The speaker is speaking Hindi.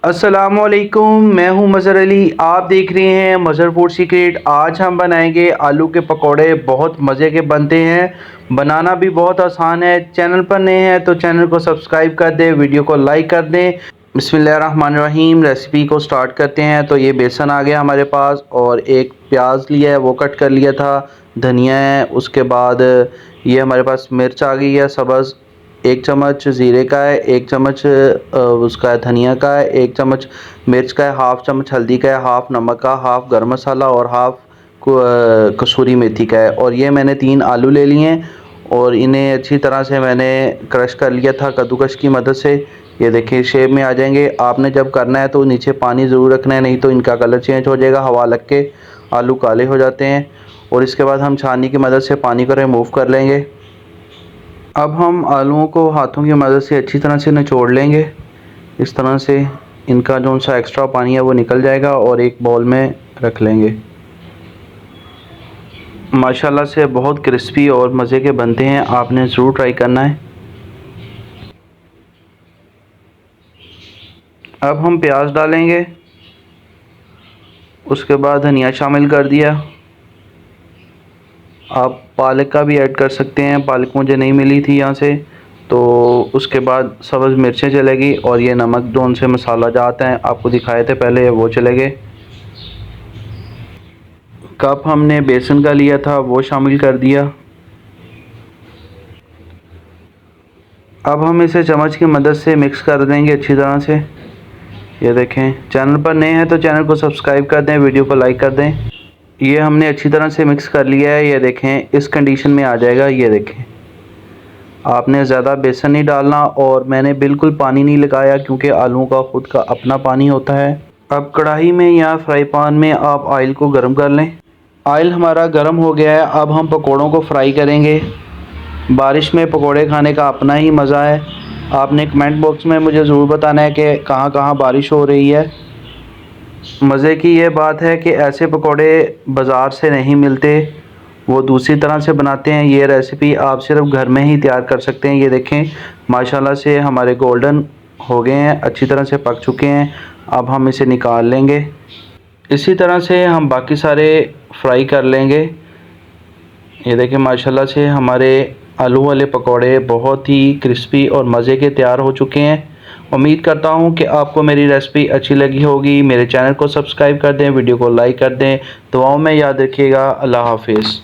अस्सलामुअलैकुम, मैं हूं मज़हर अली। आप देख रहे हैं मज़हर फूड सीक्रेट। आज हम बनाएंगे आलू के पकोड़े। बहुत मज़े के बनते हैं, बनाना भी बहुत आसान है। चैनल पर नए हैं तो चैनल को सब्सक्राइब कर दें, वीडियो को लाइक कर दें। बिस्मिल्लाहिर्रहमानिर्रहीम। रेसिपी को स्टार्ट करते हैं। तो ये बेसन आ गया हमारे पास और एक प्याज लिया है, वो कट कर लिया था। धनिया है, उसके बाद ये हमारे पास मिर्च आ गई है सब्ज़, 1 चम्मच ज़ीरे का है, 1 चम्मच उसका है धनिया का है, 1 चम्मच मिर्च का है, हाफ़ चम्मच हल्दी का है, हाफ़ नमक का, हाफ़ गरम मसाला और हाफ़ कसूरी मेथी का है। और ये मैंने 3 आलू ले लिए हैं और इन्हें अच्छी तरह से मैंने क्रश कर लिया था कद्दूकस की मदद से। ये देखिए शेप में आ जाएंगे। आपने जब करना है तो नीचे पानी ज़रूर रखना है, नहीं तो इनका कलर चेंज हो जाएगा, हवा लग के आलू काले हो जाते हैं। और इसके बाद हम छाननी की मदद से पानी को रिमूव कर लेंगे। अब हम आलूओं को हाथों की मदद से अच्छी तरह से निचोड़ लेंगे। इस तरह से इनका जो सा एक्स्ट्रा पानी है वो निकल जाएगा और एक बाउल में रख लेंगे। माशाल्लाह से बहुत क्रिस्पी और मज़े के बनते हैं, आपने ज़रूर ट्राई करना है। अब हम प्याज डालेंगे, उसके बाद धनिया शामिल कर दिया। आप पालक का भी ऐड कर सकते हैं, पालक मुझे नहीं मिली थी यहाँ से, तो उसके बाद सब्ज़ मिर्चें चलेगी और ये नमक जो उनसे मसाला जाते हैं आपको दिखाए थे पहले, वो चले गए। कप हमने बेसन का लिया था वो शामिल कर दिया। अब हम इसे चम्मच की मदद से मिक्स कर देंगे अच्छी तरह से। ये देखें, चैनल पर नए हैं तो चैनल को सब्सक्राइब कर दें, वीडियो को लाइक कर दें। ये हमने अच्छी तरह से मिक्स कर लिया है। ये देखें इस कंडीशन में आ जाएगा। ये देखें, आपने ज़्यादा बेसन नहीं डालना और मैंने बिल्कुल पानी नहीं लगाया क्योंकि आलूओं का ख़ुद का अपना पानी होता है। अब कढ़ाई में या फ्राई पैन में आप ऑयल को गर्म कर लें। ऑयल हमारा गर्म हो गया है। अब हम पकोड़ों को फ्राई करेंगे। बारिश में पकोड़े खाने का अपना ही मज़ा है। आपने कमेंट बॉक्स में मुझे ज़रूर बताना है कि कहाँ कहाँ बारिश हो रही है। मज़े की ये बात है कि ऐसे पकोड़े बाज़ार से नहीं मिलते, वो दूसरी तरह से बनाते हैं। ये रेसिपी आप सिर्फ घर में ही तैयार कर सकते हैं। ये देखें माशाल्लाह से हमारे गोल्डन हो गए हैं, अच्छी तरह से पक चुके हैं। अब हम इसे निकाल लेंगे। इसी तरह से हम बाकी सारे फ्राई कर लेंगे। ये देखें माशाल्लाह से हमारे आलू वाले पकोड़े बहुत ही क्रिस्पी और मज़े के तैयार हो चुके हैं। उम्मीद करता हूँ कि आपको मेरी रेसिपी अच्छी लगी होगी। मेरे चैनल को सब्सक्राइब कर दें, वीडियो को लाइक कर दें। दुआओं में याद रखिएगा। अल्लाह हाफिज़।